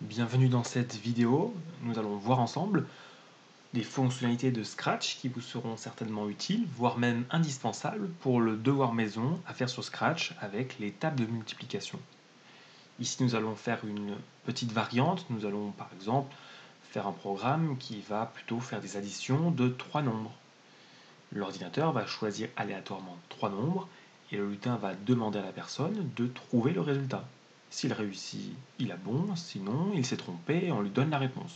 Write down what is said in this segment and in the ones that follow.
Bienvenue dans cette vidéo. Nous allons voir ensemble des fonctionnalités de Scratch qui vous seront certainement utiles, voire même indispensables pour le devoir maison à faire sur Scratch avec les tables de multiplication. Ici, nous allons faire une petite variante. Nous allons par exemple faire un programme qui va plutôt faire des additions de trois nombres. L'ordinateur va choisir aléatoirement trois nombres et le lutin va demander à la personne de trouver le résultat. S'il réussit, il a bon, sinon il s'est trompé et on lui donne la réponse.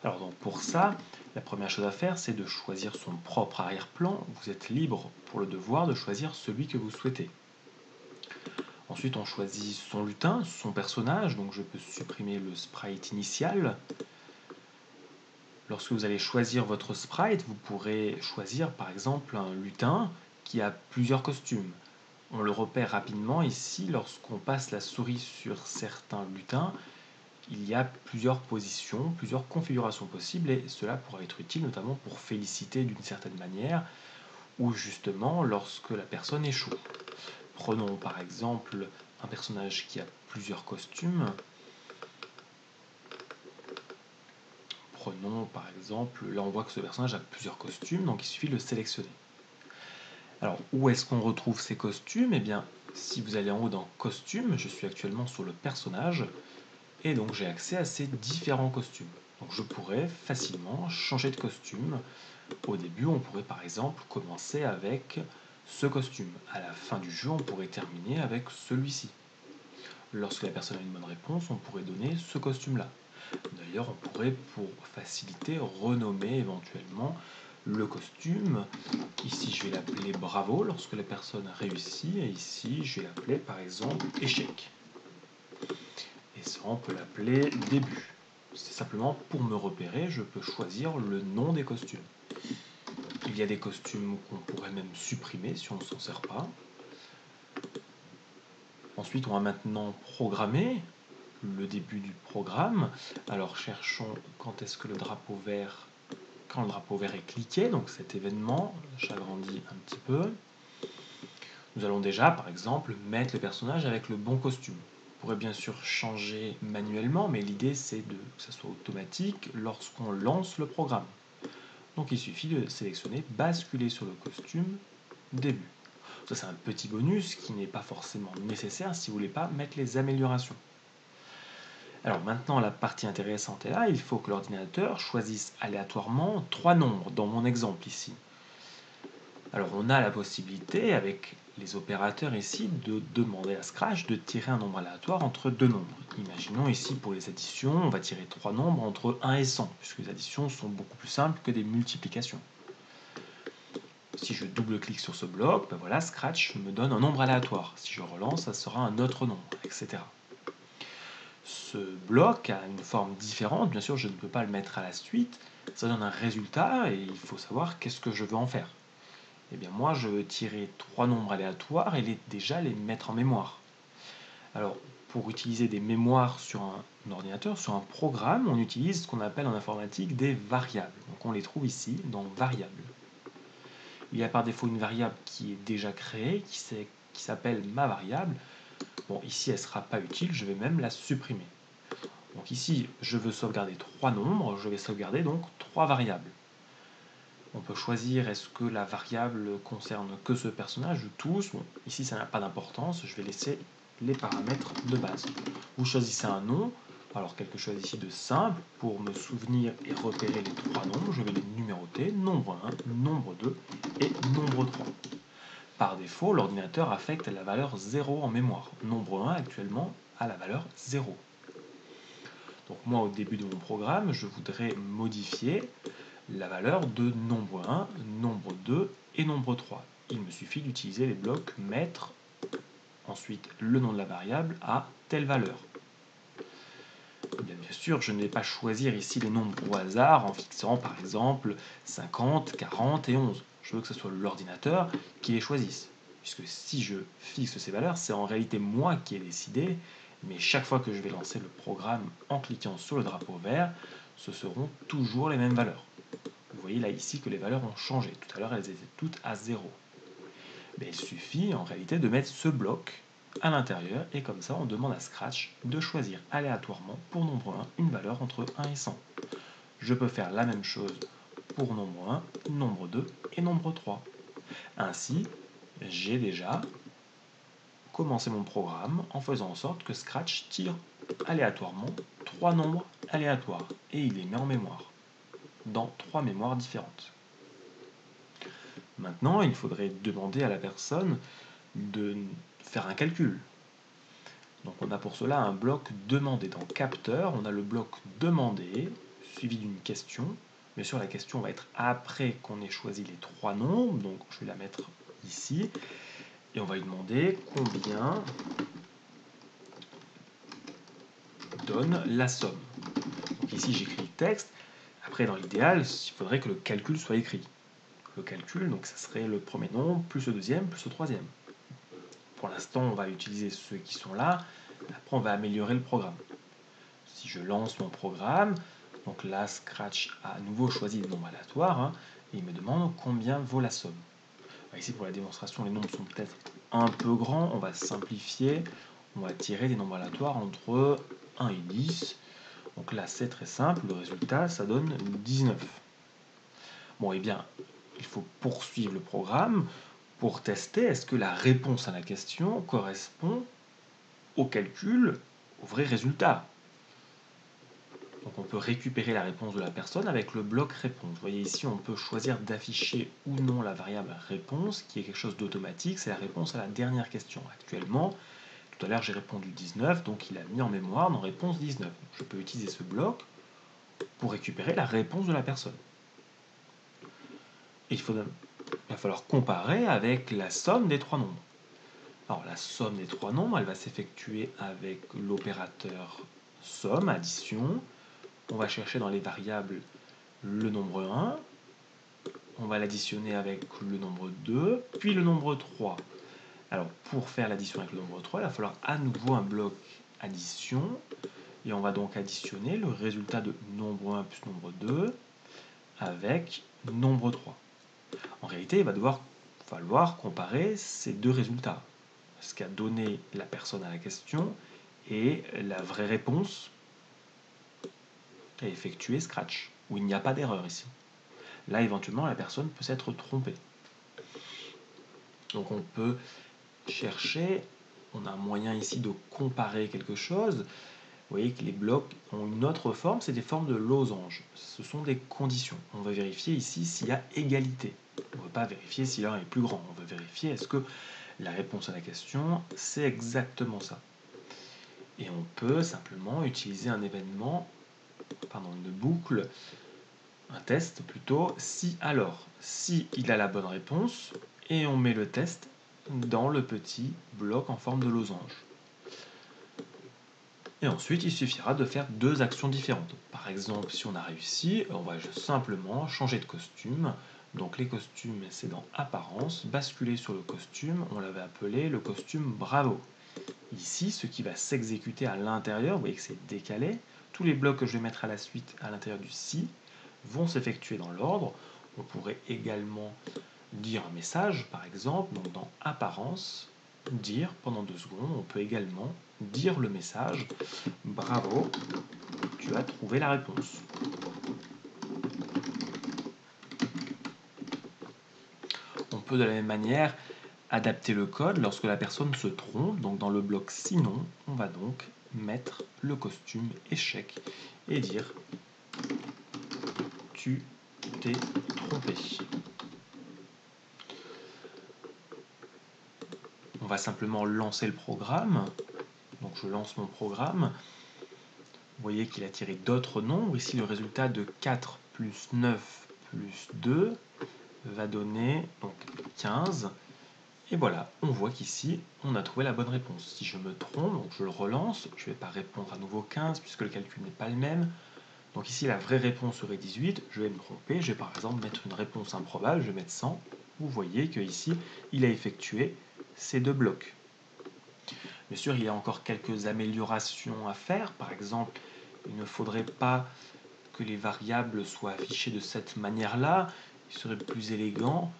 Alors donc pour ça, la première chose à faire, c'est de choisir son propre arrière-plan. Vous êtes libre pour le devoir de choisir celui que vous souhaitez. Ensuite, on choisit son lutin, son personnage, donc je peux supprimer le sprite initial. Lorsque vous allez choisir votre sprite, vous pourrez choisir par exemple un lutin qui a plusieurs costumes. On le repère rapidement ici lorsqu'on passe la souris sur certains lutins. Il y a plusieurs positions, plusieurs configurations possibles et cela pourra être utile notamment pour féliciter d'une certaine manière ou justement lorsque la personne échoue. Prenons par exemple un personnage qui a plusieurs costumes. Prenons par exemple, là on voit que ce personnage a plusieurs costumes, donc il suffit de le sélectionner. Alors où est-ce qu'on retrouve ces costumes? Eh bien, si vous allez en haut dans costumes, je suis actuellement sur le personnage, et donc j'ai accès à ces différents costumes. Donc je pourrais facilement changer de costume. Au début, on pourrait par exemple commencer avec ce costume. À la fin du jeu, on pourrait terminer avec celui-ci. Lorsque la personne a une bonne réponse, on pourrait donner ce costume-là. D'ailleurs, on pourrait, pour faciliter, renommer éventuellement le costume. Ici, je vais l'appeler Bravo lorsque la personne réussit, et ici, je vais l'appeler par exemple Échec. Et ça, on peut l'appeler Début. C'est simplement pour me repérer, je peux choisir le nom des costumes. Il y a des costumes qu'on pourrait même supprimer si on ne s'en sert pas. Ensuite, on va maintenant programmer le début du programme. Alors cherchons quand est-ce que quand le drapeau vert est cliqué, donc cet événement, j'agrandis un petit peu. Nous allons déjà, par exemple, mettre le personnage avec le bon costume. On pourrait bien sûr changer manuellement, mais l'idée c'est que ça soit automatique lorsqu'on lance le programme. Donc il suffit de sélectionner basculer sur le costume début. Ça c'est un petit bonus qui n'est pas forcément nécessaire si vous ne voulez pas mettre les améliorations. Alors maintenant la partie intéressante est là, il faut que l'ordinateur choisisse aléatoirement trois nombres dans mon exemple ici. Alors on a la possibilité avec les opérateurs ici de demander à Scratch de tirer un nombre aléatoire entre deux nombres. Imaginons ici pour les additions, on va tirer trois nombres entre 1 et 100, puisque les additions sont beaucoup plus simples que des multiplications. Si je double-clique sur ce bloc, ben voilà, Scratch me donne un nombre aléatoire. Si je relance, ça sera un autre nombre, etc. Ce bloc a une forme différente, bien sûr je ne peux pas le mettre à la suite, ça donne un résultat et il faut savoir qu'est-ce que je veux en faire. Eh bien moi je veux tirer trois nombres aléatoires et déjà les mettre en mémoire. Alors pour utiliser des mémoires sur un ordinateur, sur un programme, on utilise ce qu'on appelle en informatique des variables. Donc on les trouve ici dans variables. Il y a par défaut une variable qui est déjà créée, qui s'appelle ma variable. Bon, ici elle ne sera pas utile, je vais même la supprimer. Donc ici, je veux sauvegarder trois nombres, je vais sauvegarder donc trois variables. On peut choisir est-ce que la variable concerne que ce personnage ou tous. Bon, ici, ça n'a pas d'importance, je vais laisser les paramètres de base. Vous choisissez un nom, alors quelque chose ici de simple, pour me souvenir et repérer les trois nombres, je vais les numéroter, nombre 1, nombre 2 et nombre 3. Par défaut, l'ordinateur affecte la valeur 0 en mémoire. Nombre 1 actuellement a la valeur 0. Donc moi, au début de mon programme, je voudrais modifier la valeur de nombre 1, nombre 2 et nombre 3. Il me suffit d'utiliser les blocs mettre, ensuite le nom de la variable à telle valeur. Bien sûr, je ne vais pas choisir ici les nombres au hasard en fixant par exemple 50, 40 et 11. Je veux que ce soit l'ordinateur qui les choisisse. Puisque si je fixe ces valeurs, c'est en réalité moi qui ai décidé, mais chaque fois que je vais lancer le programme en cliquant sur le drapeau vert, ce seront toujours les mêmes valeurs. Vous voyez là ici que les valeurs ont changé. Tout à l'heure, elles étaient toutes à 0. Mais il suffit en réalité de mettre ce bloc à l'intérieur, et comme ça on demande à Scratch de choisir aléatoirement pour nombre 1 une valeur entre 1 et 100. Je peux faire la même chose pour nombre 1, nombre 2 et nombre 3. Ainsi, j'ai déjà commencé mon programme en faisant en sorte que Scratch tire aléatoirement 3 nombres aléatoires et il les met en mémoire, dans 3 mémoires différentes. Maintenant, il faudrait demander à la personne de faire un calcul. Donc on a pour cela un bloc demandé. Dans capteur, on a le bloc demandé, suivi d'une question. Bien sûr, la question va être après qu'on ait choisi les 3 nombres, donc je vais la mettre ici. Et on va lui demander combien donne la somme. Donc ici, j'écris le texte. Après, dans l'idéal, il faudrait que le calcul soit écrit. Le calcul, donc ça serait le premier nombre, plus le deuxième, plus le troisième. Pour l'instant, on va utiliser ceux qui sont là. Après, on va améliorer le programme. Si je lance mon programme, donc là, Scratch a à nouveau choisi des nombres aléatoires, et il me demande combien vaut la somme. Ici, pour la démonstration, les nombres sont peut-être un peu grands. On va simplifier. On va tirer des nombres aléatoires entre 1 et 10. Donc là, c'est très simple. Le résultat, ça donne 19. Bon, eh bien, il faut poursuivre le programme pour tester est-ce que la réponse à la question correspond au calcul, au vrai résultat. Donc on peut récupérer la réponse de la personne avec le bloc réponse. Vous voyez ici, on peut choisir d'afficher ou non la variable réponse, qui est quelque chose d'automatique, c'est la réponse à la dernière question. Actuellement, tout à l'heure j'ai répondu 19, donc il a mis en mémoire dans réponse 19. Je peux utiliser ce bloc pour récupérer la réponse de la personne. Et il va falloir comparer avec la somme des 3 nombres. Alors la somme des 3 nombres, elle va s'effectuer avec l'opérateur somme, addition. On va chercher dans les variables le nombre 1, on va l'additionner avec le nombre 2, puis le nombre 3. Alors pour faire l'addition avec le nombre 3, il va falloir à nouveau un bloc addition, et on va donc additionner le résultat de nombre 1 plus nombre 2 avec nombre 3. En réalité, il va falloir comparer ces deux résultats, ce qu'a donné la personne à la question et la vraie réponse qu'a effectuée Scratch, où il n'y a pas d'erreur ici. Là, éventuellement, la personne peut s'être trompée. Donc on peut chercher, on a un moyen ici de comparer quelque chose. Vous voyez que les blocs ont une autre forme, c'est des formes de losange. Ce sont des conditions. On va vérifier ici s'il y a égalité. On ne veut pas vérifier si l'un est plus grand. On veut vérifier est-ce que la réponse à la question, c'est exactement ça. Et on peut simplement utiliser un événement, une boucle, un test plutôt, si alors. Si il a la bonne réponse, et on met le test dans le petit bloc en forme de losange. Et ensuite, il suffira de faire deux actions différentes. Par exemple, si on a réussi, on va simplement changer de costume. Donc les costumes, c'est dans Apparence, basculer sur le costume, on l'avait appelé le costume Bravo. Ici, ce qui va s'exécuter à l'intérieur, vous voyez que c'est décalé, tous les blocs que je vais mettre à la suite à l'intérieur du si vont s'effectuer dans l'ordre. On pourrait également dire un message, par exemple, donc dans Apparence, dire pendant 2 secondes, on peut également dire le message bravo, tu as trouvé la réponse. On peut de la même manière adapter le code lorsque la personne se trompe. Donc dans le bloc sinon, on va donc mettre le costume échec et dire tu t'es trompé. On va simplement lancer le programme. Donc je lance mon programme. Vous voyez qu'il a tiré d'autres nombres. Ici, le résultat de 4 plus 9 plus 2 va donner donc 15. Et voilà, on voit qu'ici, on a trouvé la bonne réponse. Si je me trompe, donc je le relance, je ne vais pas répondre à nouveau 15 puisque le calcul n'est pas le même. Donc ici, la vraie réponse serait 18. Je vais me tromper. Je vais par exemple mettre une réponse improbable. Je vais mettre 100. Vous voyez qu'ici, il a effectué ces deux blocs. Bien sûr, il y a encore quelques améliorations à faire. Par exemple, il ne faudrait pas que les variables soient affichées de cette manière-là. Il serait plus élégant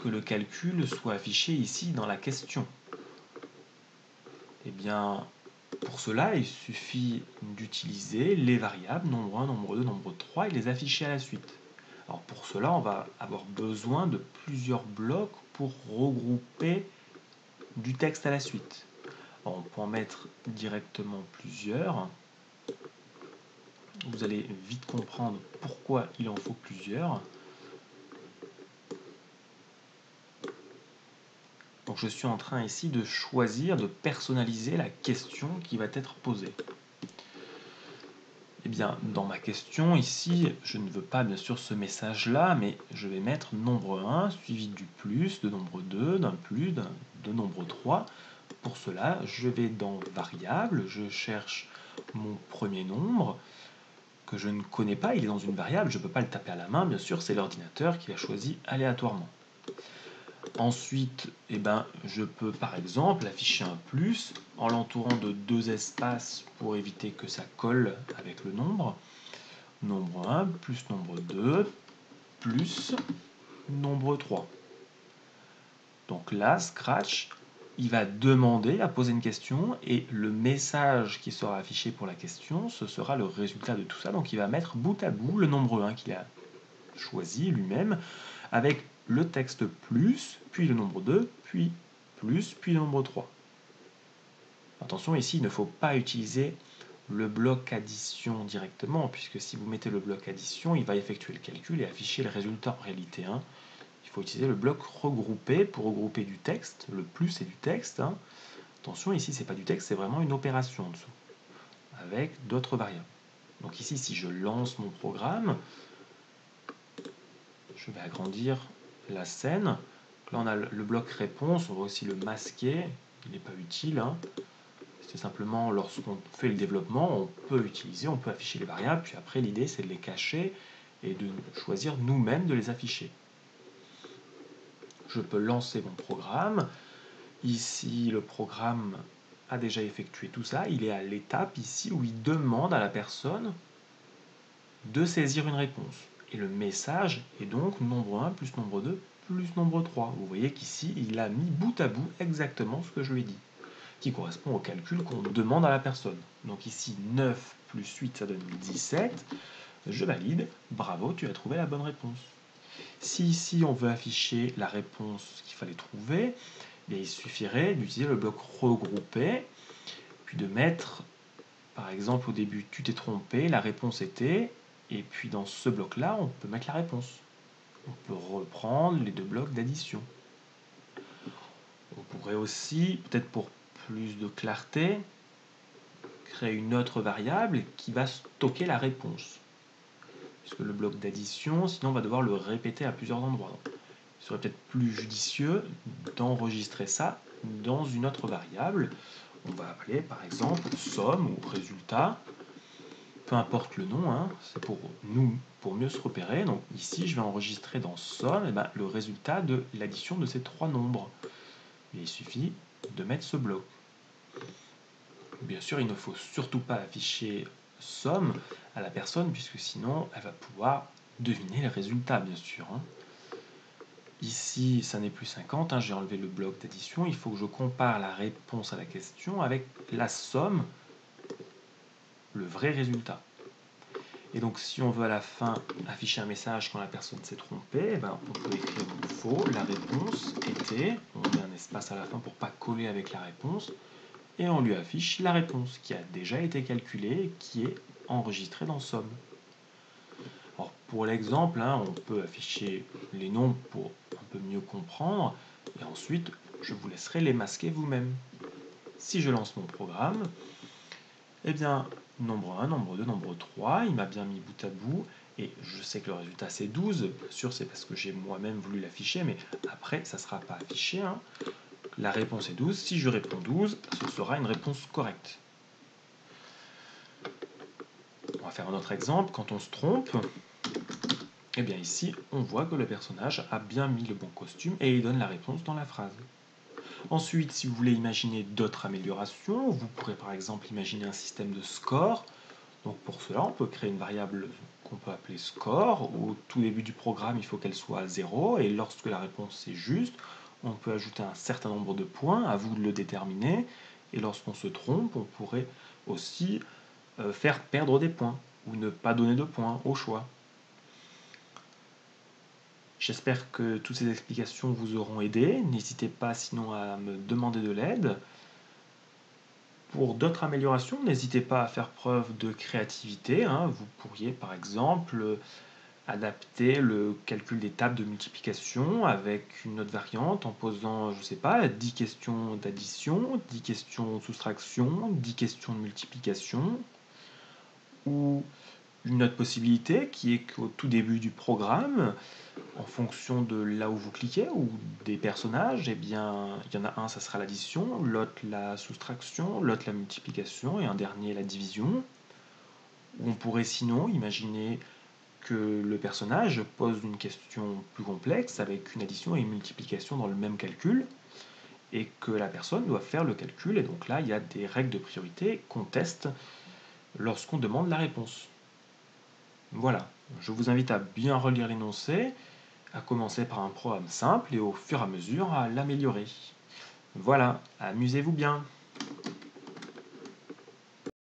que le calcul soit affiché ici dans la question. Eh bien, pour cela, il suffit d'utiliser les variables nombre 1, nombre 2, nombre 3 et les afficher à la suite. Alors pour cela, on va avoir besoin de plusieurs blocs pour regrouper du texte à la suite. Alors, on peut en mettre directement plusieurs. Vous allez vite comprendre pourquoi il en faut plusieurs. Donc je suis en train ici de choisir, de personnaliser la question qui va être posée. Eh bien, dans ma question ici, je ne veux pas bien sûr ce message-là, mais je vais mettre nombre 1 suivi du plus, de nombre 2, d'un plus, de nombre 3. Pour cela, je vais dans variable, je cherche mon premier nombre que je ne connais pas, il est dans une variable, je ne peux pas le taper à la main, bien sûr, c'est l'ordinateur qui l'a choisi aléatoirement. Ensuite, je peux par exemple afficher un plus en l'entourant de deux espaces pour éviter que ça colle avec le nombre. Nombre 1 plus nombre 2 plus nombre 3. Donc là, Scratch, il va demander à poser une question et le message qui sera affiché pour la question, ce sera le résultat de tout ça. Donc il va mettre bout à bout le nombre 1 qu'il a choisi lui-même avec le texte plus, puis le nombre 2, puis plus, puis le nombre 3. Attention, ici, il ne faut pas utiliser le bloc addition directement, puisque si vous mettez le bloc addition, il va effectuer le calcul et afficher le résultat en réalité. Il faut utiliser le bloc regroupé pour regrouper du texte, le plus et du texte. Attention, ici, ce n'est pas du texte, c'est vraiment une opération en dessous, avec d'autres variables. Donc ici, si je lance mon programme, je vais agrandir la scène. Là, on a le bloc réponse, on va aussi le masquer, il n'est pas utile. C'est simplement lorsqu'on fait le développement, on peut afficher les variables, puis après l'idée c'est de les cacher et de choisir nous-mêmes de les afficher. Je peux lancer mon programme. Ici, le programme a déjà effectué tout ça. Il est à l'étape ici où il demande à la personne de saisir une réponse. Et le message est donc nombre 1 plus nombre 2 plus nombre 3. Vous voyez qu'ici, il a mis bout à bout exactement ce que je lui ai dit, qui correspond au calcul qu'on demande à la personne. Donc ici, 9 plus 8, ça donne 17. Je valide. Bravo, tu as trouvé la bonne réponse. Si ici, on veut afficher la réponse qu'il fallait trouver, il suffirait d'utiliser le bloc regrouper, puis de mettre, par exemple, au début, tu t'es trompé, la réponse était, et puis dans ce bloc-là, on peut mettre la réponse. On peut reprendre les deux blocs d'addition. On pourrait aussi, peut-être pour plus de clarté, créer une autre variable qui va stocker la réponse. Puisque le bloc d'addition, sinon on va devoir le répéter à plusieurs endroits. Donc, il serait peut-être plus judicieux d'enregistrer ça dans une autre variable. On va appeler par exemple somme ou résultat, peu importe le nom, c'est pour nous, pour mieux se repérer. Donc ici, je vais enregistrer dans somme le résultat de l'addition de ces trois nombres. Et il suffit de mettre ce bloc. Bien sûr, il ne faut surtout pas afficher somme à la personne, puisque sinon, elle va pouvoir deviner le résultat, bien sûr. Ici, ça n'est plus 50, j'ai enlevé le bloc d'addition. Il faut que je compare la réponse à la question avec la somme, le vrai résultat. Et donc, si on veut à la fin afficher un message quand la personne s'est trompée, on peut écrire faux, la réponse était, on met un espace à la fin pour ne pas coller avec la réponse, et on lui affiche la réponse qui a déjà été calculée et qui est enregistrée dans somme. Alors, pour l'exemple, on peut afficher les nombres pour un peu mieux comprendre, et ensuite, je vous laisserai les masquer vous-même. Si je lance mon programme, eh bien, nombre 1, nombre 2, nombre 3, il m'a bien mis bout à bout, et je sais que le résultat c'est 12, bien sûr c'est parce que j'ai moi-même voulu l'afficher, mais après ça ne sera pas affiché. La réponse est 12, si je réponds 12, ce sera une réponse correcte. On va faire un autre exemple, quand on se trompe, eh bien ici on voit que le personnage a bien mis le bon costume et il donne la réponse dans la phrase. Ensuite, si vous voulez imaginer d'autres améliorations, vous pourrez par exemple imaginer un système de score. Donc pour cela, on peut créer une variable qu'on peut appeler score. Au tout début du programme, il faut qu'elle soit à 0, et lorsque la réponse est juste, on peut ajouter un certain nombre de points, à vous de le déterminer, Et lorsqu'on se trompe, on pourrait aussi faire perdre des points ou ne pas donner de points au choix. J'espère que toutes ces explications vous auront aidé. N'hésitez pas sinon à me demander de l'aide. Pour d'autres améliorations, n'hésitez pas à faire preuve de créativité, hein. Vous pourriez par exemple adapter le calcul des tables de multiplication avec une autre variante en posant, je ne sais pas, 10 questions d'addition, 10 questions de soustraction, 10 questions de multiplication. Ou une autre possibilité qui est qu'au tout début du programme, en fonction de là où vous cliquez ou des personnages, eh bien, il y en a un, ça sera l'addition, l'autre la soustraction, l'autre la multiplication et un dernier la division. Ou on pourrait sinon imaginer que le personnage pose une question plus complexe avec une addition et une multiplication dans le même calcul et que la personne doit faire le calcul et donc là il y a des règles de priorité qu'on teste lorsqu'on demande la réponse. Voilà, je vous invite à bien relire l'énoncé, à commencer par un programme simple et au fur et à mesure à l'améliorer. Voilà, amusez-vous bien.